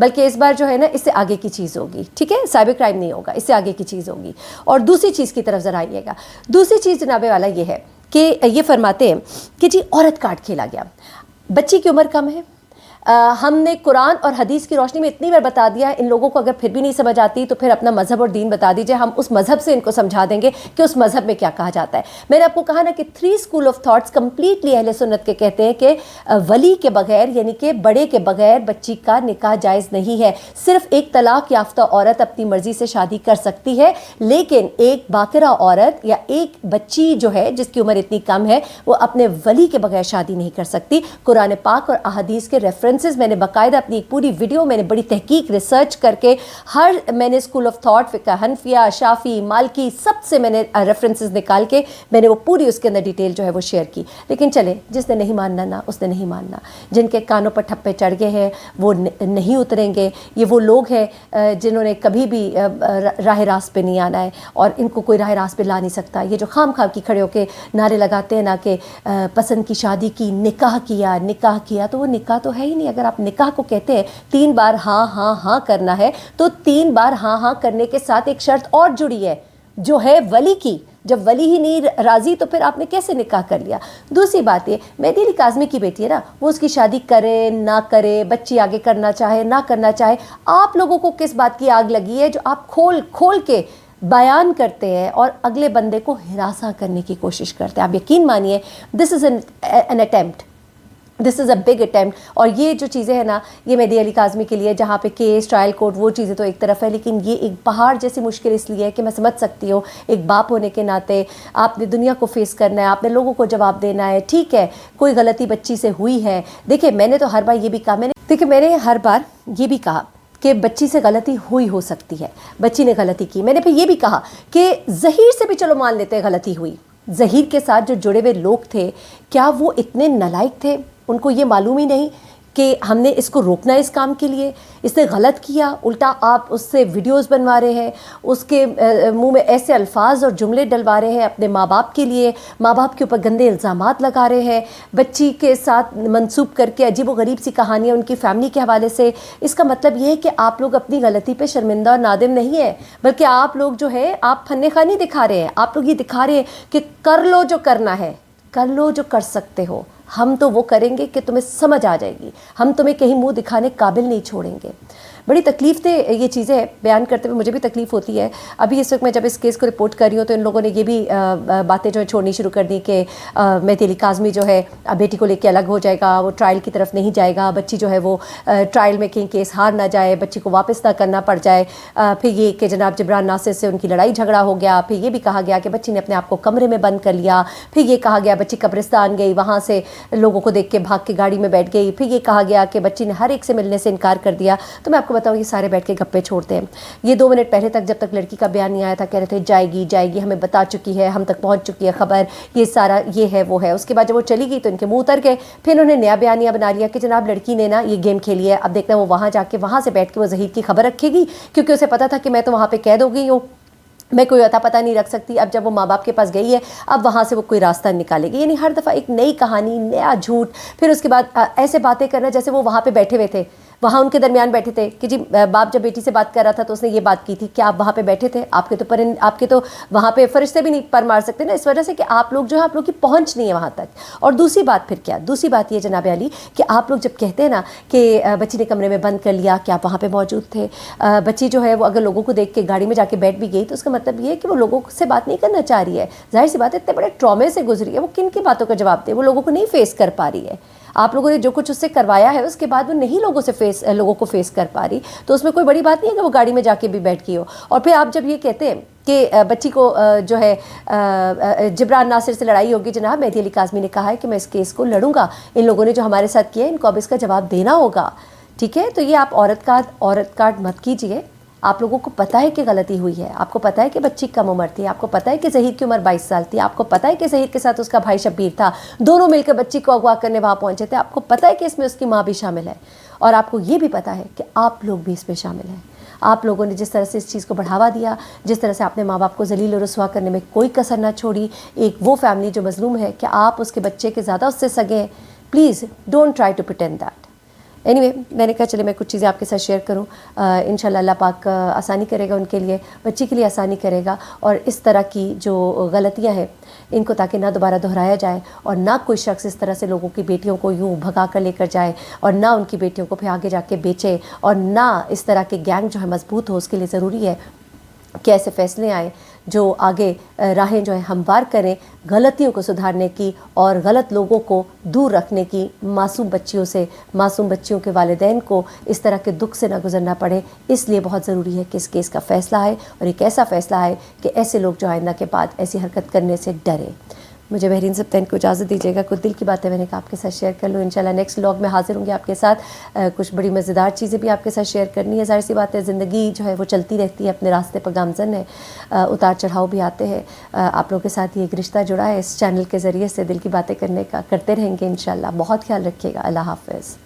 بلکہ اس بار جو ہے نا اس سے آگے کی چیز ہوگی, ٹھیک ہے, سائبر کرائم نہیں ہوگا, اس سے آگے کی چیز ہوگی. اور دوسری چیز کی طرف ذرا آئیے گا. دوسری چیز جناب والا یہ ہے کہ یہ فرماتے ہیں کہ جی عورت کارڈ کھیلا گیا, بچی کی عمر کم ہے. ہم نے قرآن اور حدیث کی روشنی میں اتنی بار بتا دیا ہے, ان لوگوں کو اگر پھر بھی نہیں سمجھ آتی تو پھر اپنا مذہب اور دین بتا دیجئے, ہم اس مذہب سے ان کو سمجھا دیں گے کہ اس مذہب میں کیا کہا جاتا ہے. میں نے آپ کو کہا نا کہ 3 اسکول آف تھاٹس کمپلیٹلی اہل سنت کے کہتے ہیں کہ ولی کے بغیر یعنی کہ بڑے کے بغیر بچی کا نکاح جائز نہیں ہے. صرف ایک طلاق یافتہ عورت اپنی مرضی سے شادی کر سکتی ہے, لیکن ایک باکرہ عورت یا ایک بچی جو ہے جس کی عمر اتنی کم ہے وہ اپنے ولی کے بغیر شادی نہیں کر سکتی. قرآن پاک اور احادیث کے ریفرنسز میں نے باقاعدہ اپنی ایک پوری ویڈیو میں نے بڑی تحقیق ریسرچ کر کے میں نے اسکول آف تھاٹ, فقہ حنفیہ, شافعی, مالکی, سب سے میں نے ریفرنسز نکال کے میں نے وہ پوری اس کے اندر ڈیٹیل جو ہے وہ شیئر کی. لیکن چلے, جس نے نہیں ماننا نا اس نے نہیں ماننا. جن کے کانوں پر ٹھپے چڑھ گئے ہیں وہ نہیں اتریں گے. یہ وہ لوگ ہیں جنہوں نے کبھی بھی راہ راست پہ نہیں آنا ہے اور ان کو کوئی راہ راست پہ لا نہیں سکتا. یہ جو خام خواہ کی کھڑے ہو کے نعرے لگاتے ہیں نا کہ پسند کی شادی کی, نکاح کیا, تو وہ نکاح تو ہے ہی نہیں. اگر آپ نکاح کو کہتے ہیں 3 بار ہاں ہاں ہاں کرنا ہے تو 3 بار ہاں ہاں کرنے کے ساتھ ایک شرط اور جڑی ہے جو ہے ولی کی. جب ولی ہی نہیں راضی تو پھر آپ نے کیسے نکاح کر لیا؟ دوسری بات یہ, مہدی علی کاظمی کی بیٹی ہے نا, وہ اس کی شادی کرے نہ کرے, بچی آگے کرنا چاہے نہ کرنا چاہے, آپ لوگوں کو کس بات کی آگ لگی ہے جو آپ کھول کے بیان کرتے ہیں اور اگلے بندے کو ہراساں کرنے کی کوشش کرتے ہیں؟ آپ یقین مانیے this is an attempt, this is a big attempt. اور یہ جو چیزیں ہیں نا یہ مہدی علی کاظمی کے لیے, جہاں پہ کیس, ٹرائل کورٹ, وہ چیزیں تو ایک طرف ہے, لیکن یہ ایک پہاڑ جیسی مشکل اس لیے ہے کہ میں سمجھ سکتی ہوں ایک باپ ہونے کے ناطے آپ نے دنیا کو فیس کرنا ہے, آپ نے لوگوں کو جواب دینا ہے. ٹھیک ہے, کوئی غلطی بچی سے ہوئی ہے. دیکھیں میں نے تو ہر بار یہ بھی کہا, میں نے ہر بار یہ بھی کہا کہ بچی سے غلطی ہو سکتی ہے, بچی نے غلطی کی. میں نے پھر یہ بھی کہا کہ ظہیر سے بھی چلو مان لیتے ہیں غلطی ہوئی. ظہیر کے ساتھ جو جڑے ہوئے لوگ تھے کیا وہ اتنے نالائق تھے؟ ان کو یہ معلوم ہی نہیں کہ ہم نے اس کو روکنا ہے اس کام کے لیے؟ اس نے غلط کیا, الٹا آپ اس سے ویڈیوز بنوا رہے ہیں, اس کے منہ میں ایسے الفاظ اور جملے ڈلوا رہے ہیں اپنے ماں باپ کے لیے, ماں باپ کے اوپر گندے الزامات لگا رہے ہیں, بچی کے ساتھ منسوب کر کے عجیب و غریب سی کہانیاں ان کی فیملی کے حوالے سے. اس کا مطلب یہ ہے کہ آپ لوگ اپنی غلطی پہ شرمندہ اور نادم نہیں ہیں, بلکہ آپ لوگ جو ہے آپ فن خوانی دکھا رہے ہیں. آپ لوگ یہ دکھا رہے ہیں کہ کر لو جو کرنا ہے, کر لو جو کر سکتے ہو, ہم تو وہ کریں گے کہ تمہیں سمجھ آ جائے گی, ہم تمہیں کہیں منہ دکھانے قابل نہیں چھوڑیں گے. بڑی تکلیف دہ یہ چیزیں بیان کرتے ہوئے مجھے بھی تکلیف ہوتی ہے. ابھی اس وقت میں جب اس کیس کو رپورٹ کر رہی ہوں تو ان لوگوں نے یہ بھی باتیں جو ہے چھوڑنی شروع کر دی کہ مہدی علی کاظمی جو ہے بیٹی کو لے کے الگ ہو جائے گا, وہ ٹرائل کی طرف نہیں جائے گا, بچی جو ہے وہ ٹرائل میں کہیں کیس ہار نہ جائے, بچی کو واپس نہ کرنا پڑ جائے. پھر یہ کہ جناب جبران ناصر سے ان کی لڑائی جھگڑا ہو گیا. پھر یہ بھی کہا گیا کہ بچی نے اپنے آپ کو کمرے میں بند کر لیا. پھر یہ کہا گیا بچی قبرستان گئی, وہاں سے لوگوں کو دیکھ کے بھاگ کے گاڑی میں بیٹھ گئی. پھر یہ کہا گیا کہ بچی نے ہر ایک سے ملنے سے انکار کر دیا. تو میں آپ کو بتاؤں یہ سارے بیٹھ کے گپے چھوڑتے ہیں. یہ 2 منٹ پہلے تک جب تک لڑکی کا بیان نہیں آیا تھا کہہ رہے تھے جائے گی, ہمیں بتا چکی ہے, ہم تک پہنچ چکی ہے خبر, یہ سارا یہ ہے وہ ہے. اس کے بعد جب وہ چلی گئی تو ان کے منہ اتر گئے. پھر انہوں نے نیا بیانیہ بنا لیا کہ جناب لڑکی نے نا یہ گیم کھیلی ہے, اب دیکھنا وہ وہاں جا کے وہاں سے بیٹھ کے وہ ظہیر کی خبر رکھے گی, کیونکہ اسے پتا تھا کہ میں تو وہاں پہ قید ہو گئی ہوں, میں کوئی اتا پتہ نہیں رکھ سکتی. اب جب وہ ماں باپ کے پاس گئی ہے اب وہاں سے وہ کوئی راستہ نکالے گی. یعنی ہر دفعہ ایک نئی کہانی, نیا جھوٹ. پھر اس کے بعد ایسے باتیں کرنا جیسے وہ وہاں پہ بیٹھے ہوئے تھے, وہاں ان کے درمیان بیٹھے تھے کہ جی باپ جب بیٹی سے بات کر رہا تھا تو اس نے یہ بات کی تھی کہ آپ وہاں پہ بیٹھے تھے, آپ کے تو وہاں پہ فرشتے بھی نہیں پر مار سکتے نا, اس وجہ سے کہ آپ لوگ جو ہے آپ لوگ کی پہنچ نہیں ہے وہاں تک. اور دوسری بات پھر کیا, دوسری بات یہ جناب علی کہ آپ لوگ جب کہتے ہیں نا کہ بچی نے کمرے میں بند کر لیا کہ آپ وہاں پہ موجود تھے, بچی جو ہے وہ اگر لوگوں کو دیکھ کے گاڑی میں جا کے بیٹھ بھی گئی تو اس کا مطلب یہ ہے کہ وہ لوگوں سے بات نہیں کرنا چاہ رہی ہے. ظاہر سی بات ہے اتنے بڑے ٹرامے سے گزری ہے, وہ کن کی باتوں کا جواب دے, وہ لوگوں کو نہیں فیس کر پا رہی ہے. آپ لوگوں نے جو کچھ اس سے کروایا ہے اس کے بعد وہ نہیں لوگوں کو فیس کر پا رہی, تو اس میں کوئی بڑی بات نہیں ہے کہ وہ گاڑی میں جا کے بھی بیٹھ گئی ہو. اور پھر آپ جب یہ کہتے ہیں کہ بچی کو جو ہے جبران ناصر سے لڑائی ہوگی, جناب مہدی علی کاظمی نے کہا ہے کہ میں اس کیس کو لڑوں گا, ان لوگوں نے جو ہمارے ساتھ کیا ہے ان کو اب اس کا جواب دینا ہوگا. ٹھیک ہے, تو یہ آپ عورت کارڈ مت کیجئے. آپ لوگوں کو پتہ ہے کہ غلطی ہوئی ہے, آپ کو پتہ ہے کہ بچی کم عمر تھی, آپ کو پتہ ہے کہ ظہیر کی عمر 22 سال تھی, آپ کو پتہ ہے کہ ظہیر کے ساتھ اس کا بھائی شبیر تھا, دونوں مل کر بچی کو اغوا کرنے وہاں پہنچے تھے, آپ کو پتہ ہے کہ اس میں اس کی ماں بھی شامل ہے, اور آپ کو یہ بھی پتہ ہے کہ آپ لوگ بھی اس میں شامل ہیں. آپ لوگوں نے جس طرح سے اس چیز کو بڑھاوا دیا, جس طرح سے آپ نے ماں باپ کو ذلیل و رسوا کرنے میں کوئی کسر نہ چھوڑی. ایک وہ فیملی جو مظلوم ہے کہ آپ اس کے بچے کے زیادہ اس سے سگے ہیں, please don't try to pretend that. Anyway میں نے کہا چلے میں کچھ چیزیں آپ کے ساتھ شیئر کروں. انشاءاللہ اللہ پاک آسانی کرے گا ان کے لیے, بچی کے لیے آسانی کرے گا, اور اس طرح کی جو غلطیاں ہیں ان کو تاکہ نہ دوبارہ دہرایا جائے, اور نہ کوئی شخص اس طرح سے لوگوں کی بیٹیوں کو یوں بھگا کر لے کر جائے, اور نہ ان کی بیٹیوں کو پھر آگے جا کے بیچے, اور نہ اس طرح کے گینگ جو ہے مضبوط ہو. اس کے لیے ضروری ہے کہ ایسے فیصلے آئیں جو آگے راہیں جو ہے ہموار کریں غلطیوں کو سدھارنے کی اور غلط لوگوں کو دور رکھنے کی, معصوم بچیوں سے, معصوم بچیوں کے والدین کو اس طرح کے دکھ سے نہ گزرنا پڑے. اس لیے بہت ضروری ہے کہ اس کیس کا فیصلہ آئے, اور ایک ایسا فیصلہ آئے کہ ایسے لوگ جو آئندہ کے بعد ایسی حرکت کرنے سے ڈریں. مجھے بحرین سبطین کو اجازت دیجیے گا, کچھ دل کی باتیں میں نے کہا آپ کے ساتھ شیئر کر لوں. انشاءاللہ نیکسٹ ولاگ میں حاضر ہوں گی آپ کے ساتھ, کچھ بڑی مزیدار چیزیں بھی آپ کے ساتھ شیئر کرنی ہے. ظاہر سی بات ہے زندگی جو ہے وہ چلتی رہتی ہے, اپنے راستے پر گامزن ہے, اتار چڑھاؤ بھی آتے ہیں. آپ لوگوں کے ساتھ یہ ایک رشتہ جڑا ہے اس چینل کے ذریعے سے, دل کی باتیں کرنے کا, کرتے رہیں گے انشاءاللہ. بہت خیال رکھیے گا. اللہ حافظ.